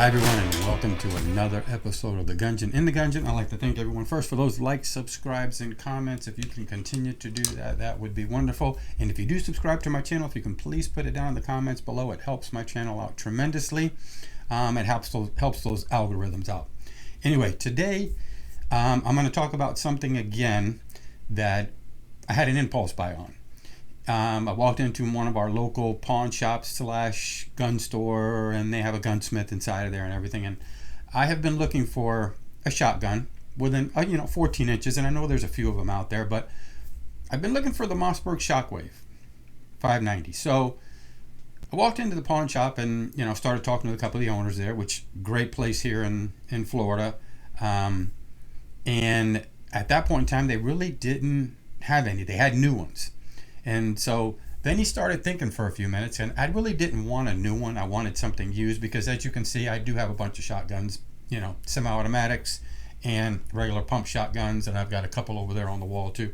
Hi everyone, and welcome to another episode of The Gungeon. In The Gungeon, I'd like to thank everyone first for those likes, subscribes, and comments. If you can continue to do that, that would be wonderful. And if you do subscribe to my channel, if you can please put it down in the comments below. It helps my channel out tremendously. It helps those algorithms out. Anyway, today I'm going to talk about something again that I had an impulse buy on. I walked into one of our local pawn shops / gun store, and they have a gunsmith inside of there and everything. And I have been looking for a shotgun within 14 inches, and I know there's a few of them out there, but I've been looking for the Mossberg Shockwave 590. So I walked into the pawn shop and started talking to a couple of the owners there, which great place here in Florida. And at that point in time, they really didn't have any. They had new ones. And so then he started thinking for a few minutes, and I really didn't want a new one. I wanted something used because, as you can see, I do have a bunch of shotguns, semi-automatics and regular pump shotguns, and I've got a couple over there on the wall too.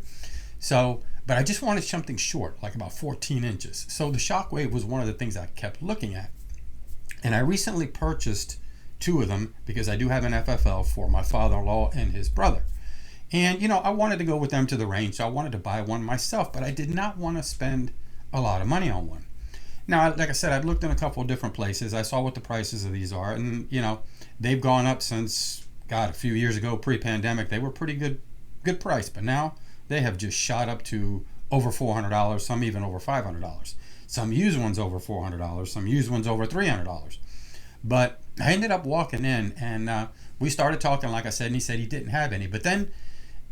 So, but I just wanted something short, like about 14 inches. So the Shockwave was one of the things I kept looking at. And I recently purchased two of them because I do have an FFL for my father-in-law and his brother. And, I wanted to go with them to the range, so I wanted to buy one myself, but I did not want to spend a lot of money on one. Now, like I said, I've looked in a couple of different places. I saw what the prices of these are, and, they've gone up since, a few years ago, pre-pandemic. They were pretty good price, but now they have just shot up to over $400, some even over $500. Some used ones over $400, some used ones over $300. But I ended up walking in, and we started talking, like I said, and he said he didn't have any. But then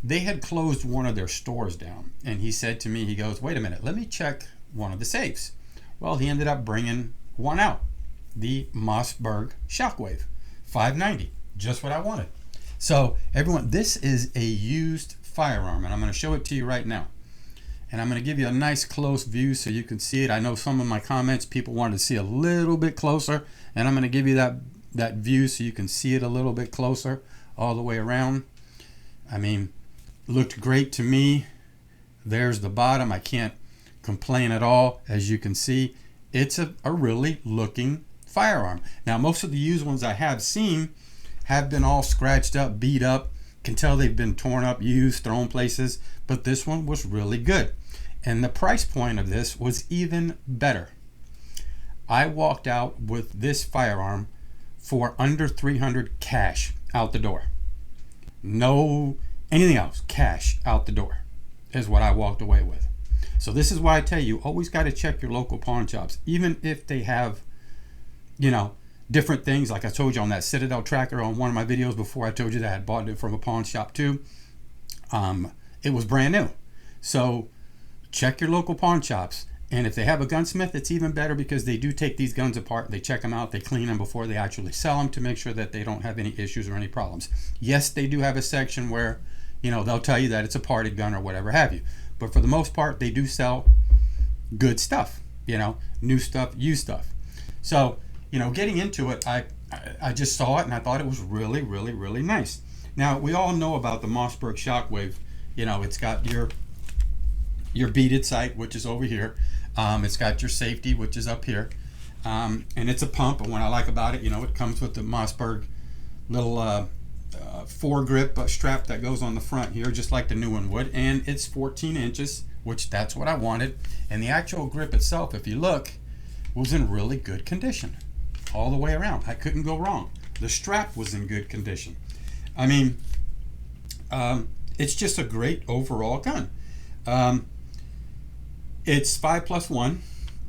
they had closed one of their stores down, and he said to me, he goes, wait a minute, let me check one of the safes. Well, he ended up bringing one out, the Mossberg Shockwave 590, just what I wanted. So everyone, this is a used firearm, and I'm going to show it to you right now. And I'm going to give you a nice close view so you can see it. I know some of my comments, people wanted to see a little bit closer, and I'm going to give you that view so you can see it a little bit closer all the way around. I mean, looked great to me. There's the bottom. I can't complain at all. As you can see, it's a really looking firearm. Now, most of the used ones I have seen have been all scratched up, beat up. Can tell they've been torn up, used, thrown places, but this one was really good. And the price point of this was even better. I walked out with this firearm for under $300 cash out the door. No anything else, cash out the door is what I walked away with. So this is why I tell you, always got to check your local pawn shops, even if they have, different things. Like I told you on that Citadel tracker on one of my videos before, I told you that I had bought it from a pawn shop too. It was brand new. So check your local pawn shops. And if they have a gunsmith, it's even better because they do take these guns apart. They check them out. They clean them before they actually sell them to make sure that they don't have any issues or any problems. Yes, they do have a section where, they'll tell you that it's a parted gun or whatever have you. But for the most part, they do sell good stuff, new stuff, used stuff. So, getting into it, I just saw it and I thought it was really, really, really nice. Now, we all know about the Mossberg Shockwave. It's got your beaded sight, which is over here. It's got your safety, which is up here. And it's a pump. And what I like about it, it comes with the Mossberg little foregrip strap that goes on the front here, just like the new one would. And it's 14 inches, which that's what I wanted. And the actual grip itself, if you look, was in really good condition all the way around. I couldn't go wrong. The strap was in good condition. I mean, it's just a great overall gun. It's 5+1,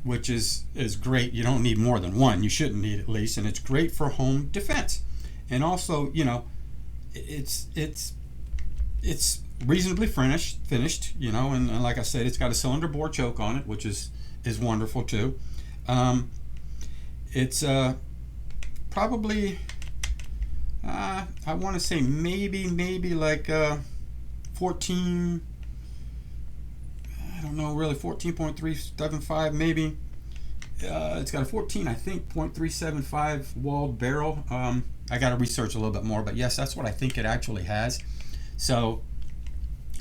which is great. You don't need more than one. You shouldn't need at least, and it's great for home defense. And also, it's reasonably finished. And like I said, it's got a cylinder bore choke on it, which is wonderful too. It's probably I want to say maybe like 14. I don't know, really 14.375 maybe. It's got a 14, I think, .375 walled barrel. I got to research a little bit more, but yes, that's what I think it actually has. So,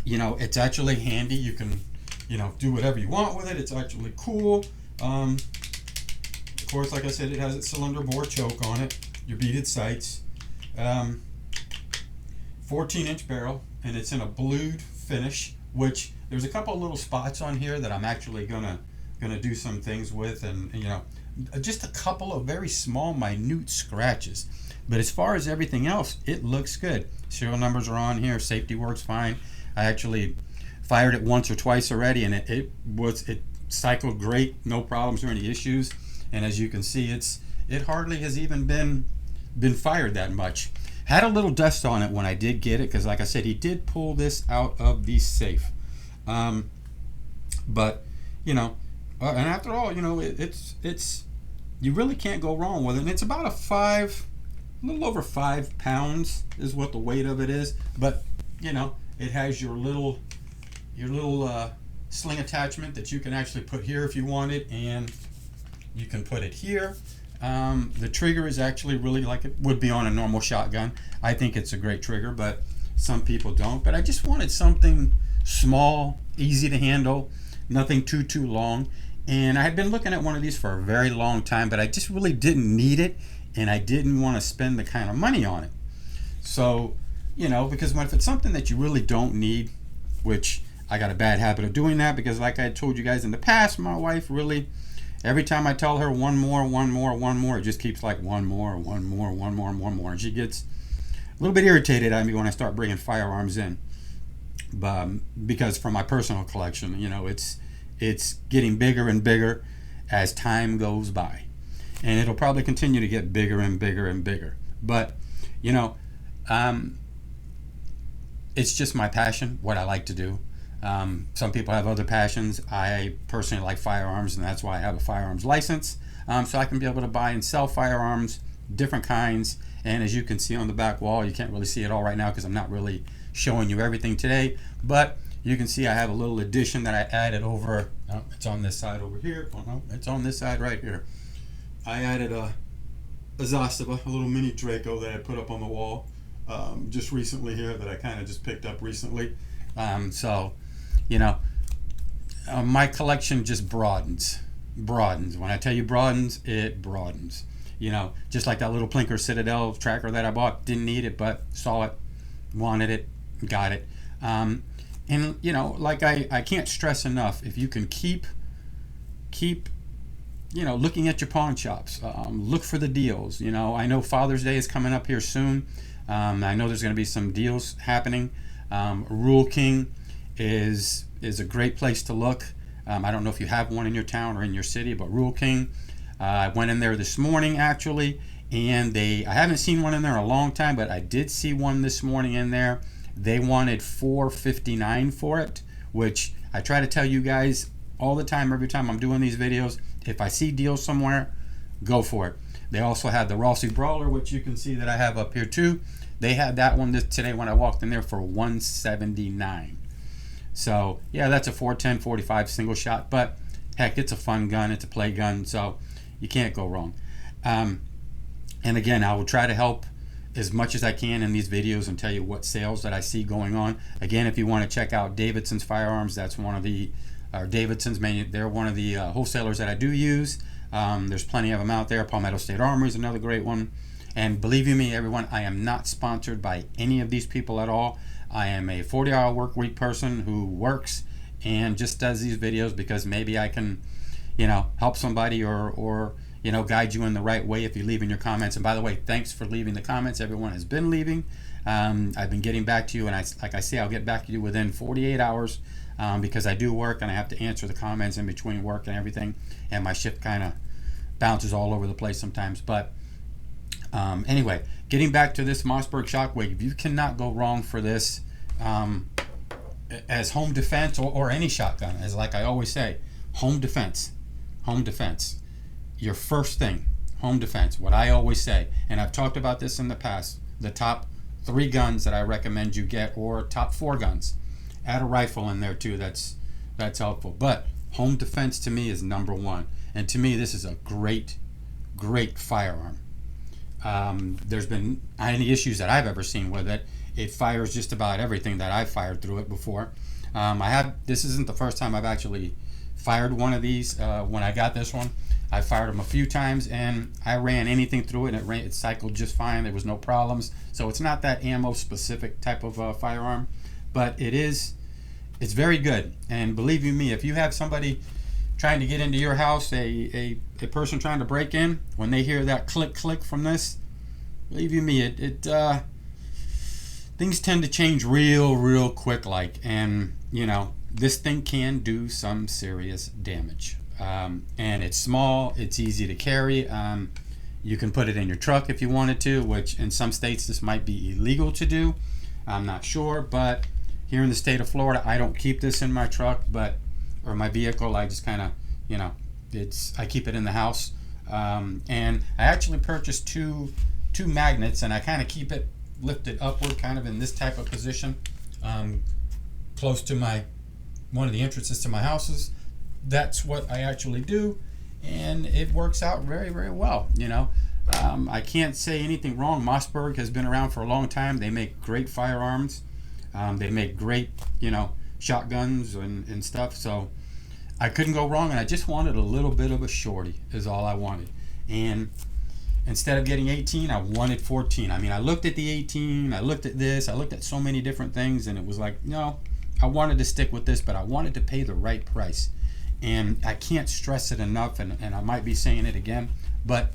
it's actually handy. You can, do whatever you want with it. It's actually cool. Of course, like I said, it has its cylinder bore choke on it. your beaded sights. 14-inch barrel, and it's in a blued finish, which there's a couple of little spots on here that I'm actually gonna do some things with, and just a couple of very small, minute scratches. But as far as everything else, it looks good. Serial numbers are on here. Safety works fine. I actually fired it once or twice already, and it cycled great, no problems or any issues. And as you can see, it hardly has even been fired that much. Had a little dust on it when I did get it, because like I said, he did pull this out of the safe. But and after all, it's you really can't go wrong with it. And it's about a little over 5 pounds is what the weight of it is. But it has your little sling attachment that you can actually put here if you want it, and you can put it here. The trigger is actually really like it would be on a normal shotgun. I think it's a great trigger, but some people don't. But I just wanted something small, easy to handle, nothing too long. And I had been looking at one of these for a very long time, but I just really didn't need it, and I didn't want to spend the kind of money on it. So, because if it's something that you really don't need, which I got a bad habit of doing that, because like I told you guys in the past, my wife really, every time I tell her one more, it just keeps like one more. And she gets a little bit irritated at me when I start bringing firearms in. Because for my personal collection, it's getting bigger and bigger as time goes by. And it'll probably continue to get bigger and bigger and bigger. But, it's just my passion, what I like to do. Some people have other passions. I personally like firearms, and that's why I have a firearms license. So I can be able to buy and sell firearms, different kinds. And as you can see on the back wall, you can't really see it all right now because I'm not really showing you everything today. But you can see I have a little addition that I added over. Oh, it's on this side over here. Oh, no, it's on this side right here. I added a Zastava, a little mini Draco that I put up on the wall just recently here, that I kind of just picked up recently. So, my collection just broadens. When I tell you broadens, it broadens. Just like that little Plinker Citadel tracker that I bought. Didn't need it, but saw it, wanted it, got it. And like I can't stress enough, if you can keep looking at your pawn shops, look for the deals. I know Father's Day is coming up here soon. I know there's going to be some deals happening. Rule King is a great place to look. I don't know if you have one in your town or in your city, but Rule King, I went in there this morning actually, and I haven't seen one in there in a long time, but I did see one this morning in there. They wanted $4.59 for it, which I try to tell you guys all the time, every time I'm doing these videos, if I see deals somewhere, go for it. They also had the Rossi Brawler, which you can see that I have up here too. They had that one today when I walked in there for $179. So yeah, that's a 410 45 single shot, but heck, it's a fun gun, it's a play gun, so you can't go wrong. And again, I will try to help as much as I can in these videos and tell you what sales that I see going on. Again, if you want to check out Davidson's Firearms, that's one of the they're one of the wholesalers that I do use. There's plenty of them out there. Palmetto State Armory is another great one. And believe you me, everyone, I am not sponsored by any of these people at all. I am a 40-hour work week person who works and just does these videos because maybe I can, help somebody or guide you in the right way if you leave in your comments. And by the way, thanks for leaving the comments. Everyone has been leaving. I've been getting back to you, and like I say, I'll get back to you within 48 hours because I do work and I have to answer the comments in between work and everything. And my shift kind of bounces all over the place sometimes. But anyway, getting back to this Mossberg Shockwave, you cannot go wrong for this as home defense or any shotgun. As like I always say, home defense. Your first thing, home defense. What I always say, and I've talked about this in the past, the top 3 guns that I recommend you get, or top 4 guns. Add a rifle in there too. That's helpful. But home defense to me is number 1. And to me, this is a great firearm. There's been any issues that I've ever seen with it. It fires just about everything that I've fired through it before. This isn't the first time I've actually fired one of these when I got this one. I fired them a few times, and I ran anything through it, and it cycled just fine. There was no problems. So it's not that ammo specific type of firearm, but it's very good. And believe you me, if you have somebody trying to get into your house, a person trying to break in, when they hear that click click from this, believe you me, things tend to change real quick, like, and this thing can do some serious damage. And it's small, it's easy to carry. You can put it in your truck if you wanted to, which in some states this might be illegal to do. I'm not sure, but here in the state of Florida, I don't keep this in my truck, or my vehicle. I just kind of, I keep it in the house. And I actually purchased two magnets, and I kind of keep it lifted upward, kind of in this type of position, close to one of the entrances to my houses. That's what I actually do, and it works out very well. I can't say anything wrong. Mossberg has been around for a long time. They make great firearms. They make great shotguns and stuff, so I couldn't go wrong. And I just wanted a little bit of a shorty is all I wanted. And instead of getting 18, I wanted 14. I mean, I looked at the 18, I looked at this, I looked at so many different things, and it was like, no, I wanted to stick with this, but I wanted to pay the right price. And I can't stress it enough, and I might be saying it again, but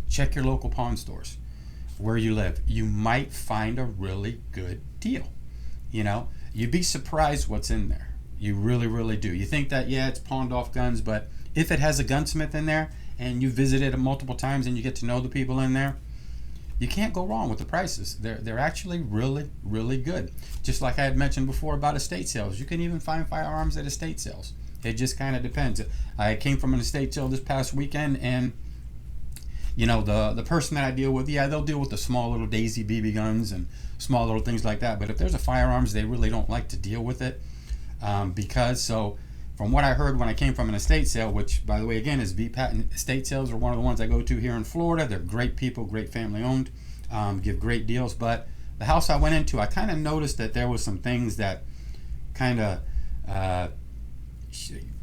check your local pawn stores where you live. You might find a really good deal. You'd be surprised what's in there. You really do. You think that, yeah, it's pawned off guns, but if it has a gunsmith in there and you visited it multiple times and you get to know the people in there, you can't go wrong with the prices. They're actually really good. Just like I had mentioned before about estate sales. You can even find firearms at estate sales. It just kind of depends. I came from an estate sale this past weekend, and the person that I deal with, yeah, they'll deal with the small little Daisy BB guns and small little things like that. But if there's a firearms, they really don't like to deal with it so from what I heard when I came from an estate sale, which by the way again is V-Patent estate sales are one of the ones I go to here in Florida. They're great people, great family owned, give great deals. But the house I went into, I kind of noticed that there was some things that kind of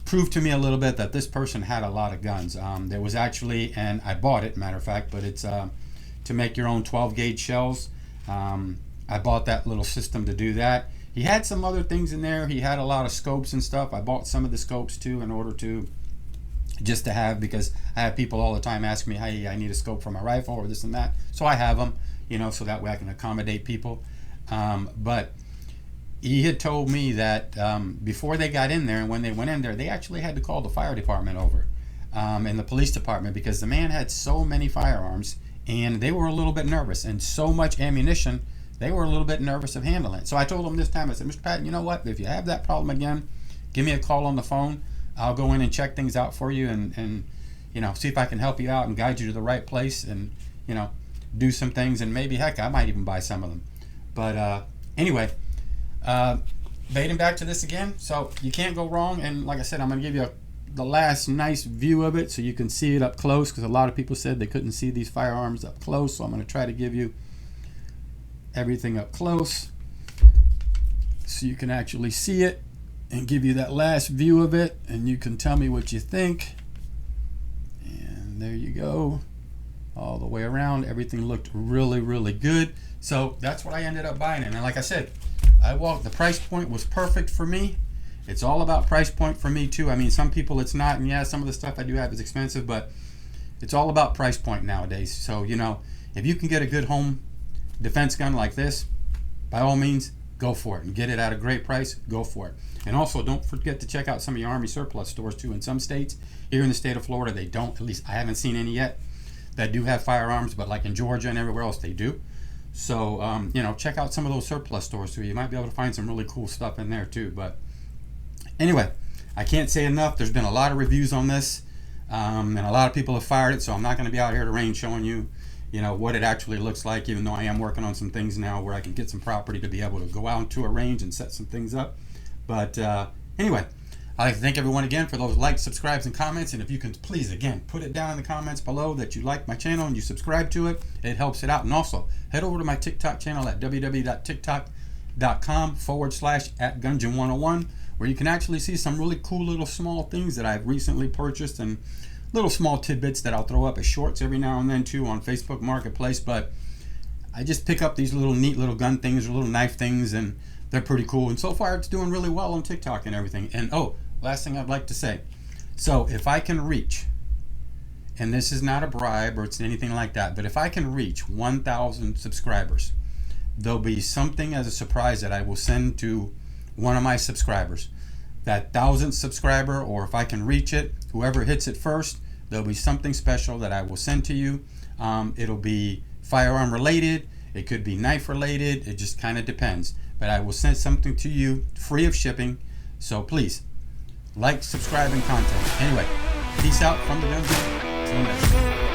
proved to me a little bit that this person had a lot of guns. There was actually, and I bought it, matter of fact, but it's to make your own 12 gauge shells. I bought that little system to do that. He had some other things in there. He had a lot of scopes and stuff. I bought some of the scopes too in order to just to have, because I have people all the time ask me, hey, I need a scope for my rifle or this and that. So I have them, so that way I can accommodate people. But he had told me that before they got in there and when they went in there, they actually had to call the fire department over and the police department, because the man had so many firearms and they were a little bit nervous, and so much ammunition, they were a little bit nervous of handling it. So I told him this time, I said, Mr. Patton, you know what? If you have that problem again, give me a call on the phone. I'll go in and check things out for you and see if I can help you out and guide you to the right place and, do some things, and maybe, heck, I might even buy some of them. But anyway, baiting back to this again, so you can't go wrong. And like I said, I'm going to give you the last nice view of it so you can see it up close, because a lot of people said they couldn't see these firearms up close. So I'm going to try to give you everything up close so you can actually see it and give you that last view of it, and you can tell me what you think. And there you go, all the way around. Everything looked really good. So that's what I ended up buying. And like I said, the price point was perfect for me. It's all about price point for me too. I mean, some people it's not, and yeah, some of the stuff I do have is expensive, but it's all about price point nowadays. So if you can get a good home defense gun like this, by all means, go for it and get it at a great price. Go for it. And also, don't forget to check out some of your Army surplus stores too. In some states, here in the state of Florida, they don't. At least I haven't seen any yet that do have firearms, but like in Georgia and everywhere else, they do. So check out some of those surplus stores too. You might be able to find some really cool stuff in there too. But anyway, I can't say enough. There's been a lot of reviews on this, and a lot of people have fired it. So I'm not going to be out here at the range showing you what it actually looks like, even though I am working on some things now where I can get some property to be able to go out to a range and set some things up. But anyway, I'd like to thank everyone again for those likes, subscribes, and comments. And if you can please, again, put it down in the comments below that you like my channel and you subscribe to it. It helps it out. And also, head over to my TikTok channel at www.tiktok.com/@Gungeon101, where you can actually see some really cool little small things that I've recently purchased, and little small tidbits that I'll throw up as shorts every now and then too on Facebook Marketplace. But I just pick up these little neat little gun things or little knife things, and they're pretty cool. And so far it's doing really well on TikTok and everything. And oh, last thing I'd like to say. So if I can reach, and this is not a bribe or it's anything like that, but if I can reach 1,000 subscribers, there'll be something as a surprise that I will send to one of my subscribers. That 1,000th subscriber, or if I can reach it, whoever hits it first, there'll be something special that I will send to you. It'll be firearm related, it could be knife related, it just kind of depends. But I will send something to you free of shipping. So please, like, subscribe, and content. Anyway, peace out from the gun. Till next time.